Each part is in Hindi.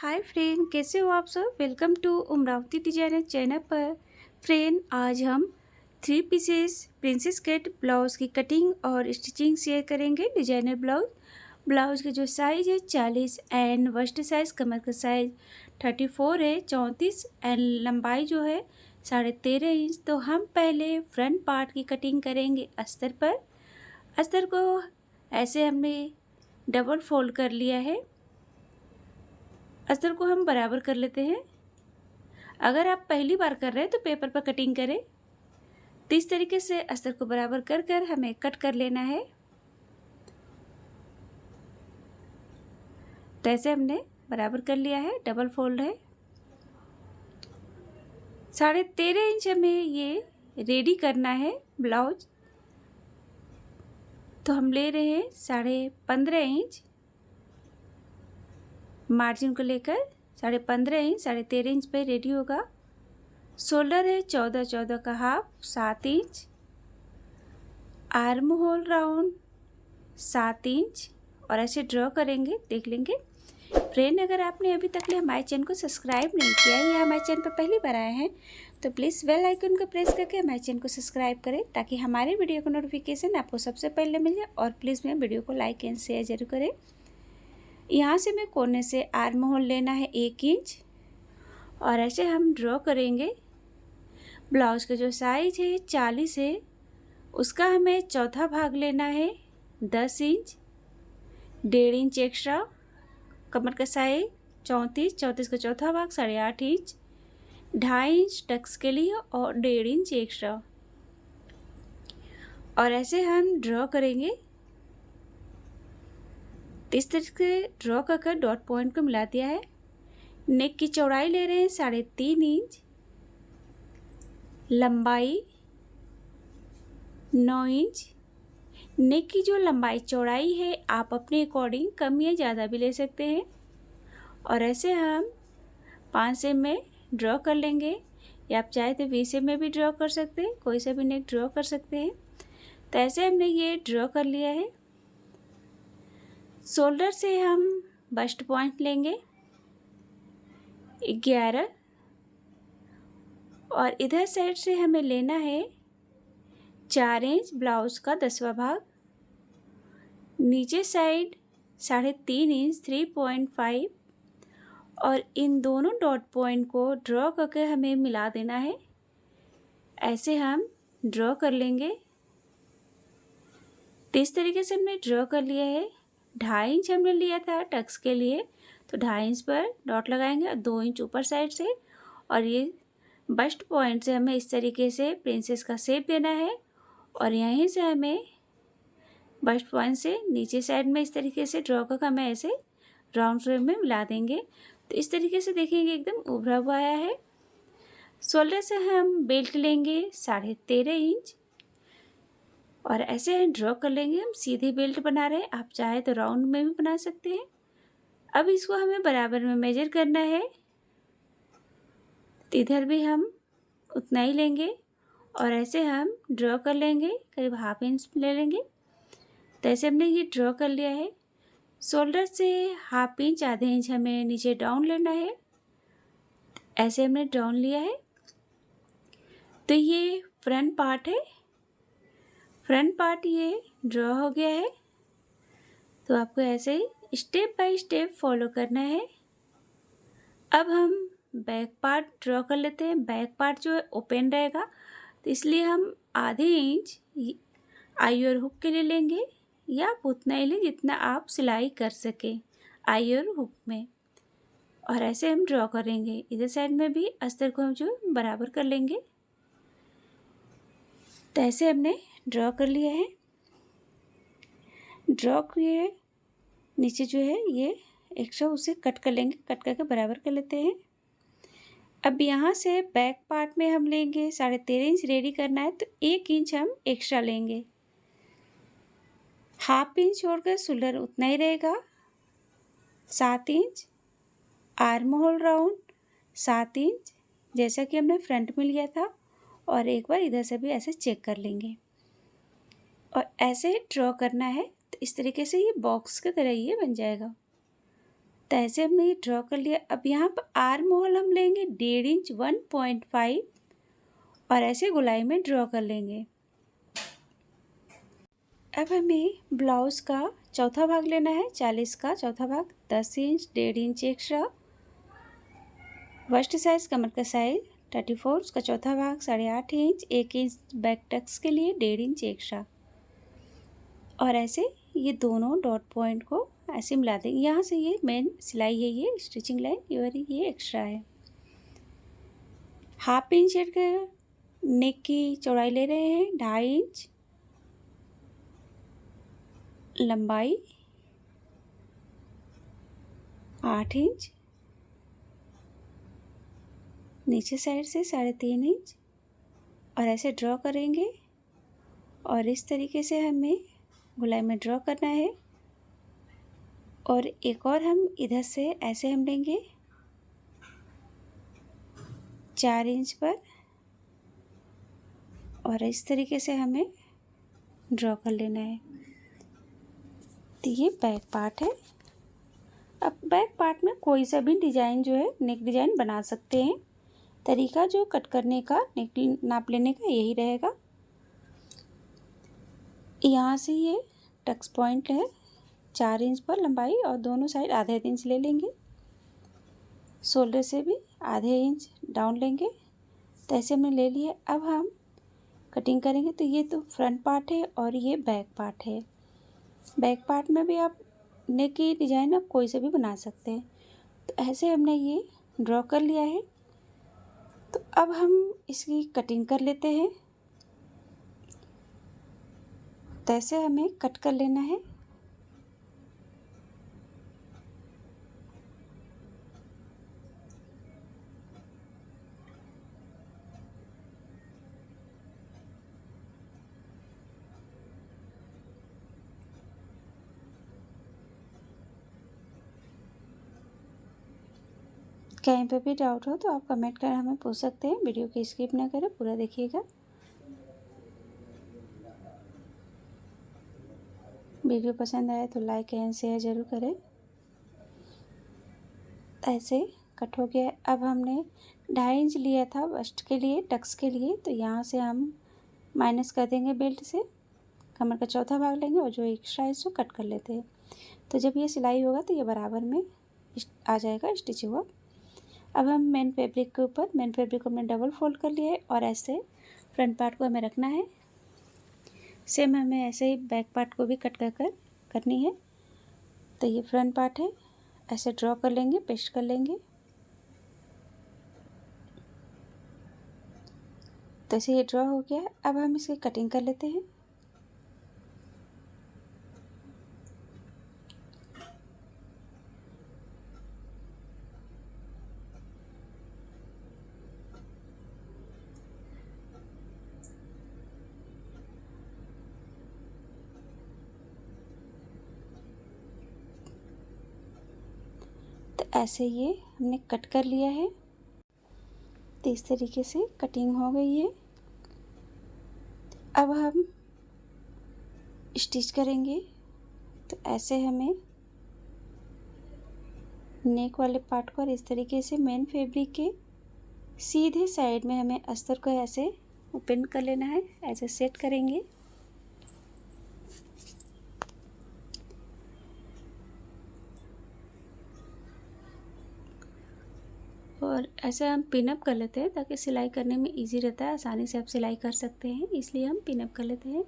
हाय फ्रेंड, कैसे हो आप सब। Welcome to Umravati designer channel पर। फ्रेंड, आज हम 3 पीसेस प्रिंसेस कट ब्लाउज़ की कटिंग और स्टिचिंग शेयर करेंगे। डिजाइनर ब्लाउज़ का जो साइज़ है 40 एंड वस्ट साइज़ कमर का साइज़ 34 है, 34 एंड लंबाई जो है 13.5 इंच। तो हम पहले फ्रंट पार्ट की कटिंग करेंगे अस्तर पर। अस्तर को ऐसे हमने डबल फोल्ड कर लिया है। अस्तर को हम बराबर कर लेते हैं। अगर आप पहली बार कर रहे हैं तो पेपर पर कटिंग करें। तो इस तरीके से अस्तर को बराबर कर कर हमें कट कर लेना है। तो ऐसे हमने बराबर कर लिया है, डबल फोल्ड है। 13.5 इंच हमें ये रेडी करना है ब्लाउज। तो हम ले रहे हैं 15.5 इंच मार्जिन को लेकर। 15.5 इंच 13.5 इंच पे रेडी होगा। शोल्डर है 14 का half 7 inch. Arm hole round 7 inch और ऐसे ड्रॉ करेंगे। देख लेंगे फ्रेंड, अगर आपने अभी तक हमारे चैनल को सब्सक्राइब नहीं किया है या हमारे चैनल पर पहली बार आए हैं तो प्लीज़ बेल आइकन को प्रेस करके हमारे चैनल को सब्सक्राइब करें ताकि हमारे वीडियो का नोटिफिकेशन आपको सबसे पहले मिल जाए। और प्लीज़ मेरे वीडियो को लाइक एंड शेयर जरूर करें। यहाँ से मैं कोने से आर्म होल लेना है 1 इंच और ऐसे हम ड्रॉ करेंगे। ब्लाउज का जो साइज है 40 है, उसका हमें चौथा भाग लेना है 10 इंच। 1.5 inch extra. कमर का साइज 34 का चौथा भाग 8.5 इंच। 2.5 इंच टक्स के लिए और 1.5 इंच एक्स्ट्रा। और ऐसे हम ड्रॉ करेंगे। इस तरह से ड्रॉ कर डॉट पॉइंट को मिला दिया है। नेक की चौड़ाई ले रहे हैं 3.5 इंच। लंबाई 9 इंच। नेक की जो लंबाई चौड़ाई है आप अपने अकॉर्डिंग कम या ज़्यादा भी ले सकते हैं। और ऐसे हम 5 सेम में ड्रॉ कर लेंगे या आप चाहे तो 20 सेम में भी ड्रॉ कर सकते हैं, कोई सा भी नेक ड्रॉ कर सकते हैं। तो ऐसे हमने ये ड्रॉ कर लिया है। शोल्डर से हम बस्ट पॉइंट लेंगे 11 और इधर साइड से हमें लेना है 4 इंच ब्लाउज का 10वां भाग। नीचे साइड 3.5 इंच 3.5 और इन दोनों डॉट पॉइंट को ड्रॉ करके हमें मिला देना है। ऐसे हम ड्रॉ कर लेंगे। तो इस तरीके से हमने ड्रॉ कर लिया है। 2.5 इंच हमने लिया था टक्स के लिए, तो 2.5 इंच पर डॉट लगाएंगे और 2 इंच ऊपर साइड से। और ये बस्ट पॉइंट से हमें इस तरीके से प्रिंसेस का शेप देना है। और यहीं से हमें बस्ट पॉइंट से नीचे साइड में इस तरीके से ड्रॉ करके हमें ऐसे राउंड शेप में मिला देंगे। तो इस तरीके से देखेंगे एकदम उभरा हुआ आया है। शोल्डर से हम बेल्ट लेंगे 13.5 इंच और ऐसे ड्रॉ कर लेंगे। हम सीधे बेल्ट बना रहे हैं, आप चाहे तो राउंड में भी बना सकते हैं। अब इसको हमें बराबर में मेजर करना है। तो इधर भी हम उतना ही लेंगे और ऐसे हम ड्रॉ कर लेंगे, करीब ½ इंच ले लेंगे। तो ऐसे हमने ये ड्रॉ कर लिया है। शोल्डर से ½ इंच आधे इंच हमें नीचे डाउन लेना है। ऐसे हमने डाउन लिया है। तो ये फ्रंट पार्ट है। फ्रंट पार्ट ये ड्रॉ हो गया है। तो आपको ऐसे ही स्टेप बाय स्टेप फॉलो करना है। अब हम बैक पार्ट ड्रॉ कर लेते हैं। बैक पार्ट जो है ओपन रहेगा, तो इसलिए हम ½ इंच आई और हुक के लिए लेंगे या आप उतना ही लें जितना आप सिलाई कर सकें आई और हुक में। और ऐसे हम ड्रॉ करेंगे। इधर साइड में भी अस्तर को हम जो बराबर कर लेंगे। तो ऐसे हमने ड्रॉ कर लिया है। ड्रॉ किए नीचे जो है ये एक्स्ट्रा उसे कट कर लेंगे, कट करके बराबर कर लेते हैं। अब यहाँ से बैक पार्ट में हम लेंगे 13.5 इंच रेडी करना है, तो 1 इंच हम एक्स्ट्रा लेंगे। ½ इंच छोड़कर शोल्डर उतना ही रहेगा। 7 inch arm hole round 7 inch जैसा कि हमने फ्रंट में लिया था। और एक बार इधर से भी ऐसे चेक कर लेंगे और ऐसे ड्रॉ करना है। तो इस तरीके से ये बॉक्स की तरह ये बन जाएगा। तो ऐसे हमने ये ड्रॉ कर लिया। अब यहाँ पर आर्म होल हम लेंगे 1.5 इंच 1.5 और ऐसे गोलाई में ड्रॉ कर लेंगे। अब हमें ब्लाउज़ का चौथा भाग लेना है, 40 का चौथा भाग, 10 इंच 1.5 इंच एक्स्ट्रा। वस्ट साइज़ कमर का साइज 34, उसका चौथा भाग 8.5 इंच, 1 इंच बैक टक्स के लिए 1.5 इंच एक्स्ट्रा। और ऐसे ये दोनों डॉट पॉइंट को ऐसे मिला देंगे। यहाँ से ये मेन सिलाई है, ये स्टिचिंग लाइन और ये एक्स्ट्रा है। 1/2 इंच नेक की चौड़ाई ले रहे हैं, 2.5 इंच लंबाई, 8 इंच नीचे साइड से 3.5 इंच और ऐसे ड्रॉ करेंगे। और इस तरीके से हमें गोलाई में ड्रॉ करना है। और एक और हम इधर से ऐसे हम लेंगे 4 इंच पर और इस तरीके से हमें ड्रॉ कर लेना है। तो ये बैक पार्ट है। अब बैक पार्ट में कोई सा भी डिज़ाइन जो है नेक डिज़ाइन बना सकते हैं। तरीका जो कट करने का, नेक नाप लेने का यही रहेगा। यहाँ से ये टक्स पॉइंट है 4 इंच पर लंबाई और दोनों साइड आधे इंच ले लेंगे। शोल्डर से भी आधे इंच डाउन लेंगे। तो ऐसे हमने ले लिए। अब हम कटिंग करेंगे। तो ये तो फ्रंट पार्ट है और ये बैक पार्ट है। बैक पार्ट में भी आप नेक की डिज़ाइन आप कोई से भी बना सकते हैं। तो ऐसे हमने ये ड्रॉ कर लिया है। तो अब हम इसकी कटिंग कर लेते हैं। तो ऐसे हमें कट कर लेना है। कहीं पे भी डाउट हो तो आप कमेंट कर हमें पूछ सकते हैं। वीडियो की स्किप ना करें, पूरा देखिएगा। वीडियो पसंद आए तो लाइक एंड शेयर ज़रूर करें। ऐसे कट हो गया। अब हमने 2.5 इंच लिया था वस्ट के लिए, टक्स के लिए। तो यहाँ से हम माइनस कर देंगे बेल्ट से, कमर का चौथा भाग लेंगे और जो एक्स्ट्रा है इसको कट कर लेते हैं। तो जब ये सिलाई होगा तो ये बराबर में आ जाएगा स्टिच हुआ। अब हम मेन फैब्रिक के ऊपर, मेन फैब्रिक को हमने डबल फोल्ड कर लिया है और ऐसे फ्रंट पार्ट को हमें रखना है। सेम हमें ऐसे ही बैक पार्ट को भी कट कर करनी है। तो ये फ्रंट पार्ट है, ऐसे ड्रॉ कर लेंगे, पेस्ट कर लेंगे। तो ऐसे ये ड्रॉ हो गया। अब हम इसकी कटिंग कर लेते हैं। तो ऐसे ये हमने कट कर लिया है। तो इस तरीके से कटिंग हो गई है। अब हम स्टिच करेंगे। तो ऐसे हमें नेक वाले पार्ट को इस तरीके से मेन फैब्रिक के सीधे साइड में हमें अस्तर को ऐसे ओपन कर लेना है, ऐसे सेट करेंगे। और ऐसे हम पिनअप कर लेते हैं ताकि सिलाई करने में इजी रहता है, आसानी से आप सिलाई कर सकते हैं, इसलिए हम पिनअप कर लेते हैं।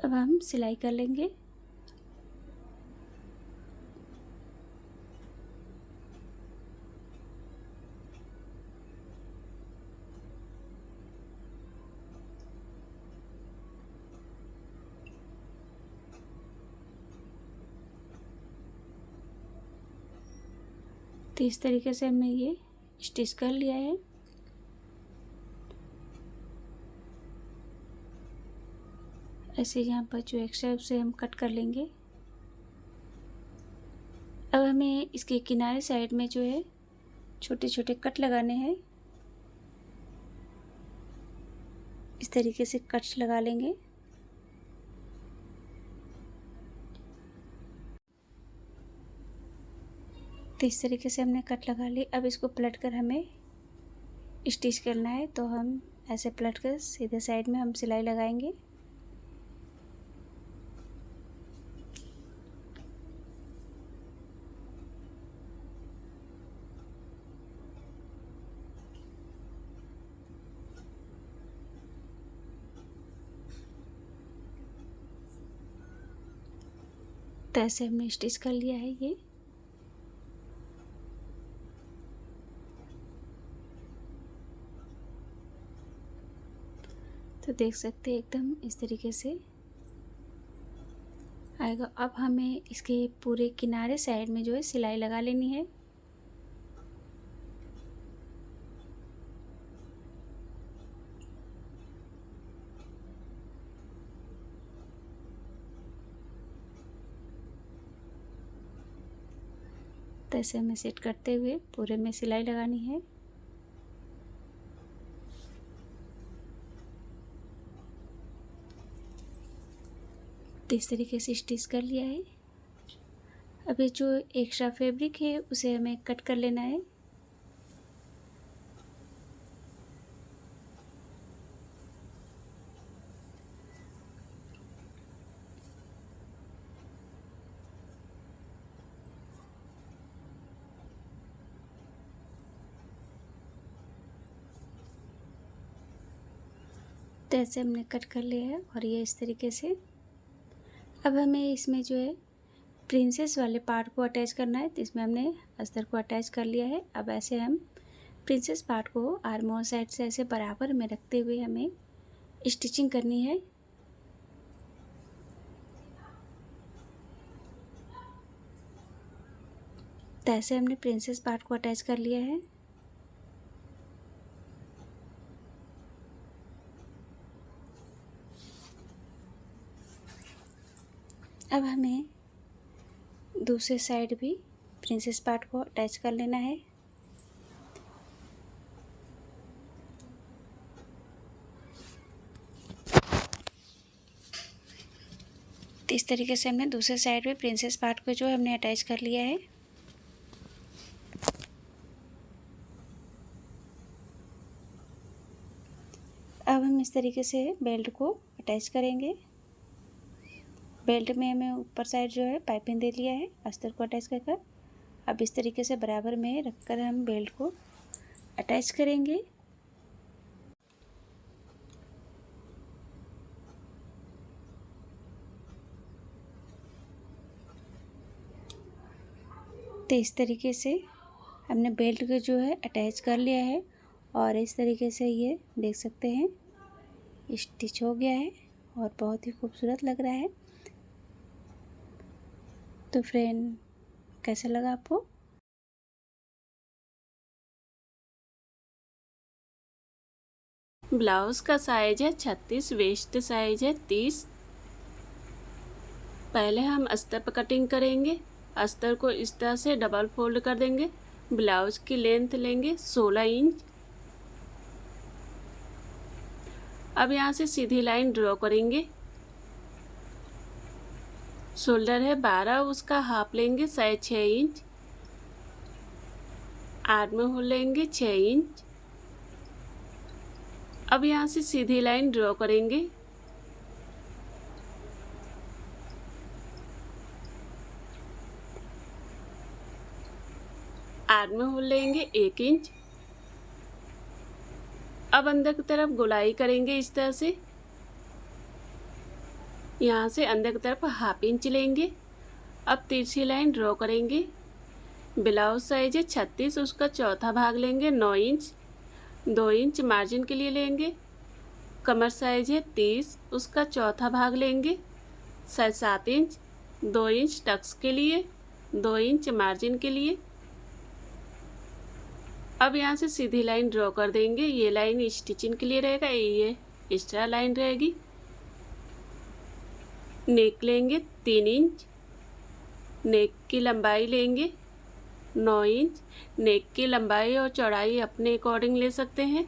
अब हम सिलाई कर लेंगे। तो इस तरीके से हमने ये स्टिच कर लिया है। ऐसे यहाँ पर जो एक्स्ट्रा उसे हम कट कर लेंगे। अब हमें इसके किनारे साइड में जो है छोटे छोटे कट लगाने हैं। इस तरीके से कट्स लगा लेंगे। तो इस तरीके से हमने कट लगा ली। अब इसको पलट कर हमें स्टिच करना है, तो हम ऐसे पलट कर सीधे साइड में हम सिलाई लगाएंगे। तो ऐसे हमने स्टिच कर लिया है ये। तो देख सकते हैं एकदम इस तरीके से आएगा। अब हमें इसके पूरे किनारे साइड में जो है सिलाई लगा लेनी है। तो ऐसे हमें सेट करते हुए पूरे में सिलाई लगानी है। तो इस तरीके से स्टिच कर लिया है। अभी जो एक्स्ट्रा फैब्रिक है उसे हमें कट कर लेना है। तो ऐसे हमने कट कर लिया है और ये इस तरीके से। अब हमें इसमें जो है प्रिंसेस वाले पार्ट को अटैच करना है, तो इसमें हमने अस्तर को अटैच कर लिया है। अब ऐसे हम प्रिंसेस पार्ट को आर्म और साइड से ऐसे बराबर में रखते हुए हमें स्टिचिंग करनी है। तो ऐसे हमने प्रिंसेस पार्ट को अटैच कर लिया है। अब हमें दूसरे साइड भी प्रिंसेस पार्ट को अटैच कर लेना है। तो इस तरीके से हमने दूसरे साइड भी प्रिंसेस पार्ट को जो है हमने अटैच कर लिया है। अब हम इस तरीके से बेल्ट को अटैच करेंगे। बेल्ट में हमें ऊपर साइड जो है पाइपिंग दे लिया है अस्तर को अटैच कर कर। अब इस तरीके से बराबर में रखकर हम बेल्ट को अटैच करेंगे। तो इस तरीके से हमने बेल्ट को जो है अटैच कर लिया है और इस तरीके से ये देख सकते हैं स्टिच हो गया है और बहुत ही खूबसूरत लग रहा है। तो फ्रेंड, कैसा लगा आपको? ब्लाउज़ का साइज है 36, वेस्ट साइज है 30। पहले हम अस्तर पर कटिंग करेंगे। अस्तर को इस तरह से डबल फोल्ड कर देंगे। ब्लाउज़ की लेंथ लेंगे 16 इंच। अब यहाँ से सीधी लाइन ड्रॉ करेंगे। शोल्डर है 12, उसका हाफ लेंगे 6.5 इंच। आर्म होल लेंगे 6 इंच। अब यहाँ से सीधी लाइन ड्रॉ करेंगे। आर्म होल लेंगे 1 इंच। अब अंदर की तरफ गोलाई करेंगे इस तरह से। यहाँ से अंदर की तरफ हाफ इंच लेंगे। अब तिरछी लाइन ड्रॉ करेंगे। ब्लाउज साइज है 36, उसका चौथा भाग लेंगे 9 इंच। 2 इंच मार्जिन के लिए लेंगे। कमर साइज है 30, उसका चौथा भाग लेंगे 7 इंच। 2 इंच टक्स के लिए, 2 इंच मार्जिन के लिए। अब यहाँ से सीधी लाइन ड्रॉ कर देंगे। ये लाइन स्टिचिंग के लिए रहेगा, ये एक्स्ट्रा लाइन रहेगी। नेक लेंगे 3 इंच। नेक की लंबाई लेंगे 9 इंच। नेक की लंबाई और चौड़ाई अपने अकॉर्डिंग ले सकते हैं।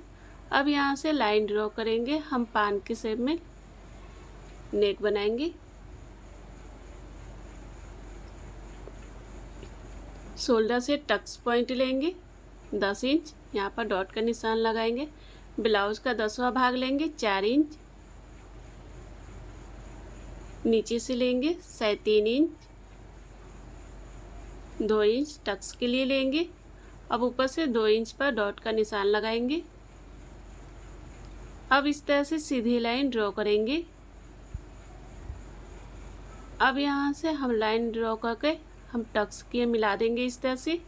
अब यहाँ से लाइन ड्रॉ करेंगे, हम पान के शेप में नेक बनाएंगे। शोल्डर से टक्स पॉइंट लेंगे 10 इंच, यहाँ पर डॉट का निशान लगाएंगे। ब्लाउज़ का 10वां भाग लेंगे 4 इंच, नीचे से लेंगे 3.5 इंच, 2 इंच टक्स के लिए लेंगे। अब ऊपर से 2 इंच पर डॉट का निशान लगाएंगे। अब इस तरह से सीधी लाइन ड्रॉ करेंगे। अब यहाँ से हम लाइन ड्रॉ करके हम टक्स के मिला देंगे इस तरह से।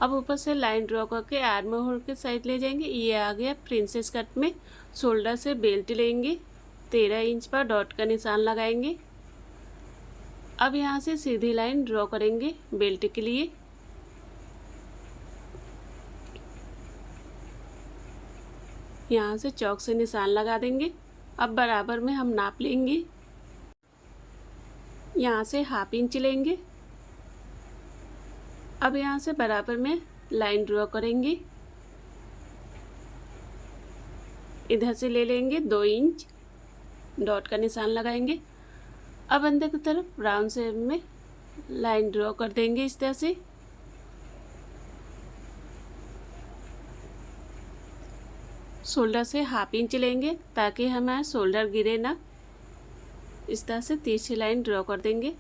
अब ऊपर से लाइन ड्रॉ करके आर्म होल के साइड ले जाएंगे। ये आ गया प्रिंसेस कट में। शोल्डर से बेल्ट लेंगे, 13 इंच पर डॉट का निशान लगाएंगे। अब यहाँ से सीधी लाइन ड्रॉ करेंगे बेल्ट के लिए। यहाँ से चौक से निशान लगा देंगे। अब बराबर में हम नाप लेंगे। यहाँ से 1/2 इंच लेंगे। अब यहाँ से बराबर में लाइन ड्रॉ करेंगे। इधर से ले लेंगे 2 इंच, डॉट का निशान लगाएंगे। अब अंदर की तरफ राउंड शेप में लाइन ड्रॉ कर देंगे इस तरह से। शोल्डर से 1/2 इंच लेंगे ताकि हमारा शोल्डर गिरे ना। इस तरह से तिरछी लाइन ड्रॉ कर देंगे।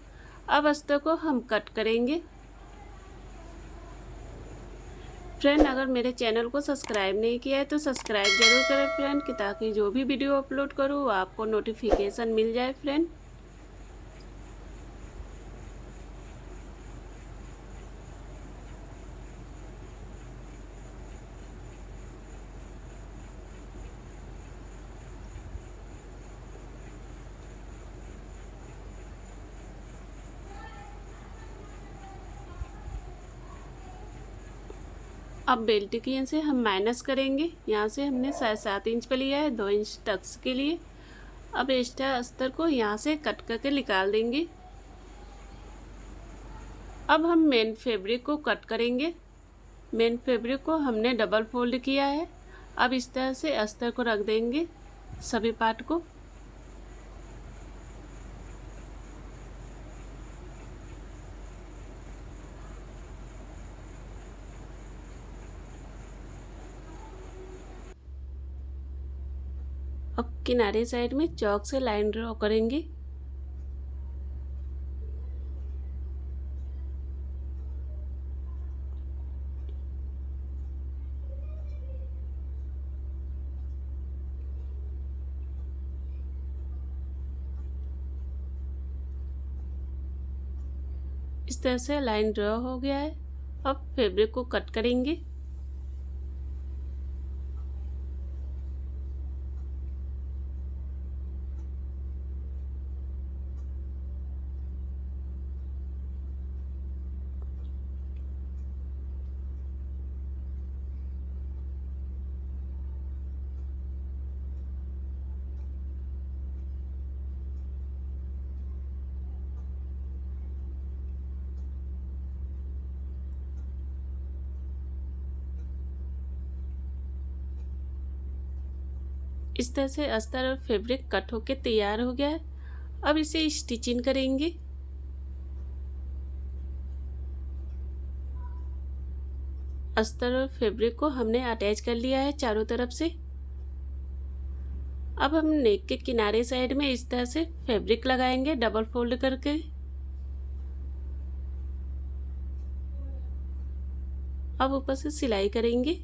अब अस्तर को हम कट करेंगे। फ्रेंड, अगर मेरे चैनल को सब्सक्राइब नहीं किया है तो सब्सक्राइब जरूर करें फ्रेंड, कि ताकि जो भी वीडियो अपलोड करूँ आपको नोटिफिकेशन मिल जाए फ्रेंड। अब बेल्ट की यहाँ से हम माइनस करेंगे। यहाँ से हमने 7.5 इंच पे लिया है, 2 इंच टक्स के लिए। अब एक्स्ट्रा अस्तर को यहाँ से कट करके निकाल देंगे। अब हम मेन फैब्रिक को कट करेंगे। मेन फैब्रिक को हमने डबल फोल्ड किया है। अब इस तरह से अस्तर को रख देंगे सभी पार्ट को। अब किनारे साइड में चौक से लाइन ड्रॉ करेंगे। इस तरह से लाइन ड्रॉ हो गया है। अब फैब्रिक को कट करेंगे। इस तरह से अस्तर और फैब्रिक कट होके तैयार हो गया है। अब इसे स्टिचिंग करेंगे। अस्तर और फैब्रिक को हमने अटैच कर लिया है चारों तरफ से। अब हम नेक के किनारे साइड में इस तरह से फैब्रिक लगाएंगे डबल फोल्ड करके। अब ऊपर से सिलाई करेंगे।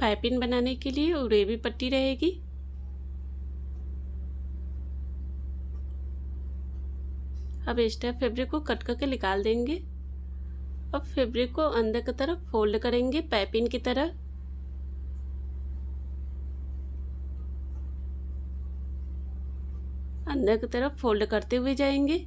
पाइपिंग बनाने के लिए उरेबी पट्टी रहेगी। अब एक्स्ट्रा फैब्रिक को कट करके निकाल देंगे। अब फैब्रिक को अंदर की तरफ फोल्ड करेंगे पाइपिंग की तरह। अंदर की तरफ फोल्ड करते हुए जाएंगे।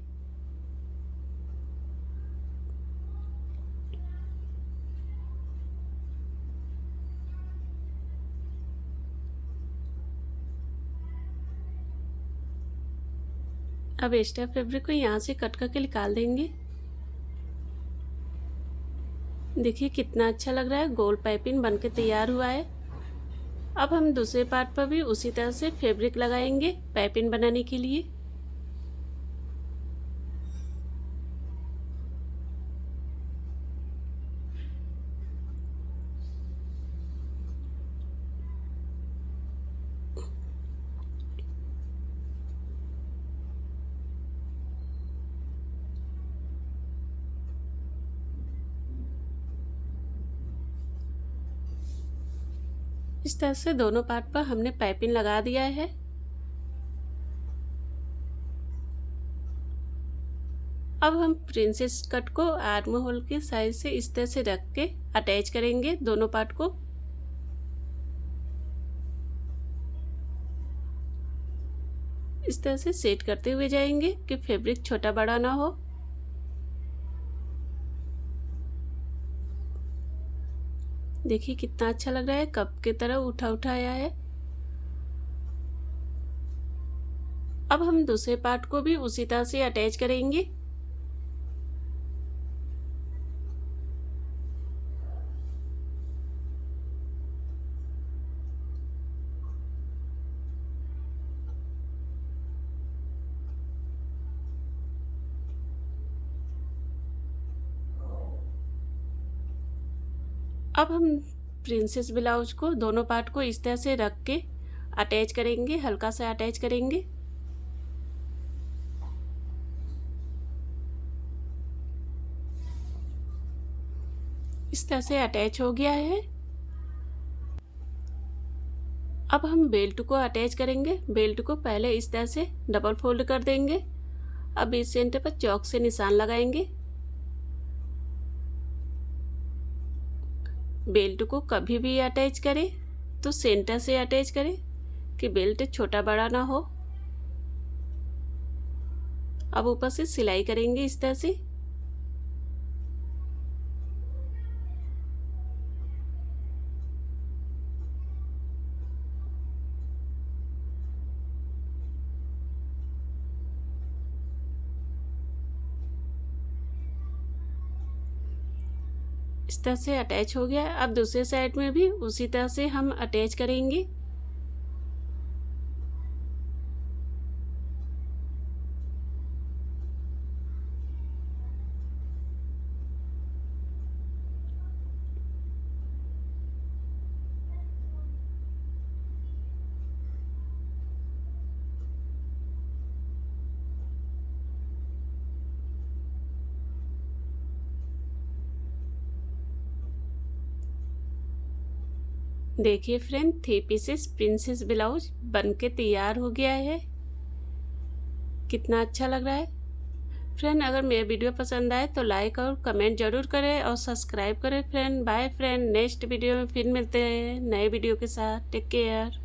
अब एक्स्ट्रा फैब्रिक को यहाँ से कट करके निकाल देंगे। देखिए कितना अच्छा लग रहा है, गोल पाइपिंग बनके तैयार हुआ है। अब हम दूसरे पार्ट पर भी उसी तरह से फैब्रिक लगाएंगे पाइपिंग बनाने के लिए। इस तरह से दोनों पार्ट पर हमने पाइपिंग लगा दिया है। अब हम प्रिंसेस कट को आर्म होल के साइड से इस तरह से रख के अटैच करेंगे दोनों पार्ट को। इस तरह से सेट करते हुए जाएंगे कि फैब्रिक छोटा बड़ा ना हो। देखिए कितना अच्छा लग रहा है, कप की तरह उठा उठा आया है। अब हम दूसरे पार्ट को भी उसी तरह से अटैच करेंगे। अब हम प्रिंसेस ब्लाउज को दोनों पार्ट को इस तरह से रख के अटैच करेंगे, हल्का सा अटैच करेंगे। इस तरह से अटैच हो गया है। अब हम बेल्ट को अटैच करेंगे। बेल्ट को पहले इस तरह से डबल फोल्ड कर देंगे। अब इस सेंटर पर चौक से निशान लगाएंगे। बेल्ट को कभी भी अटैच करें तो सेंटर से अटैच करें कि बेल्ट छोटा बड़ा ना हो। अब ऊपर से सिलाई करेंगे इस तरह से। इस तरह से अटैच हो गया। अब दूसरे साइड में भी उसी तरह से हम अटैच करेंगे। देखिए फ्रेंड, 3 पीसेस प्रिंसेस ब्लाउज बनके तैयार हो गया है। कितना अच्छा लग रहा है। फ्रेंड, अगर मेरा वीडियो पसंद आए तो लाइक और कमेंट जरूर करें और सब्सक्राइब करें friend. Bye friend, next video में फिर मिलते हैं नए वीडियो के साथ। Take care.